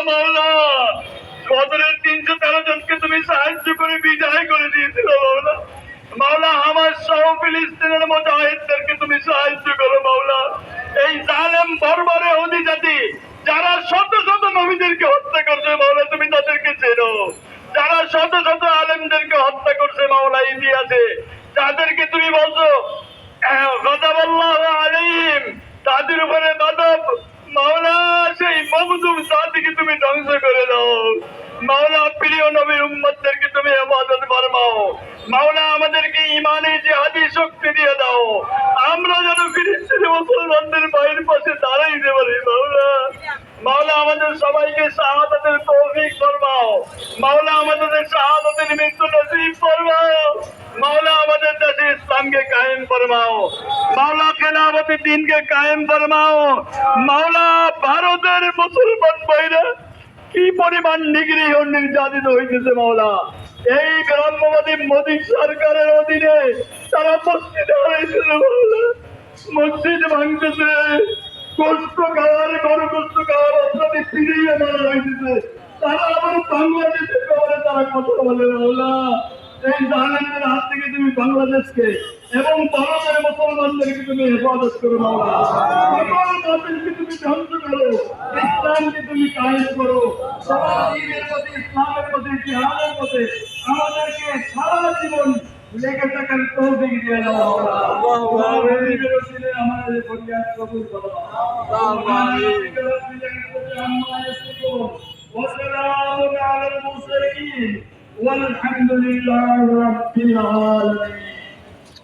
মাওলা। বদরের 313 জনকে তুমি সাহায্য করে বিজয় করে দিয়েছিল মাওলা। মাওলা হামাস সহ ফিলিস্তিনের মুজাহিদদেরকে তুমি সাহায্য করো মাওলা। এই জালেম বর্বর ইহুদি জাতি যারা শত শত নবীদেরকে হত্যা করছে মাওলা, তুমি তাদেরকে চেনো। যারা শত শত আলেমদেরকে হত্যা করছে মাওলা ইতিহাসে, তাদেরকে তুমি বলছো গযবাল্লাহু আলাইহিম, তাদের উপরে গজব। মাওলা সেই মখদুম জাতিকে তুমি ধ্বংস করে দাও মাওলা। প্রিয় নবীর উম্মতদেরকে তুমি ইবাদত ফরমাও মাওলা। আমাদেরকে ইমানে জিহাদি শক্তি দিয়ে দাও, আমরা যেন ফিলিস্তিনি মুসলমানদের ভাইয়ের পাশে দাঁড়াইতে পারি মাওলা। মাওলা আমাদের সবাইকে শাহাদাতের তৌফিক ফরমাও মাওলা। আমাদের শাহাদাতের মৃত্যু নসিব ফরমাও মাওলা। আমাদের দেশে ইসলামকে কায়েম ফরমাও মাওলা। খেলাফতের দ্বীনকে কায়েম ফরমাও মাওলা। ভারতের মুসলমান ভাইরা কি পরিমাণ নিগৃহ নির্যাতিত হইতেছে মাওলা। এই গ্রাম্যবাদী মোদী সরকারের অধীনে তারা মসজিদে হয়েছিল মাওলা। মসজিদ ভাঙতেছে, কষ্ট খাওয়ার গরু কষ্ট খাওয়ার অত্যাধি ফিরিয়ে মারা হয়েছে। তারা আবার বাংলাদেশের ব্যাপারে তারা কথা বলে মাওলা। এই জালেমদের হাত থেকে তুমি বাংলাদেশকে এবং ভারতের মুসলমানদেরকে তুমি হেফাজত করো মাওলা। সকল বাতিলকে তুমি ধ্বংস করো, ইসলামকে তুমি কায়েম করো। সবার দ্বীনের প্রতি, ইসলামের প্রতি, জিহাদের প্রতি আমাদেরকে সারা জীবন লেগে থাকার তৌফিক দিয়ে দাও মাওলা। আমাদের ফরিয়াদ কবুল করো। وسلام على المرسلين والحمد لله رب العالمين.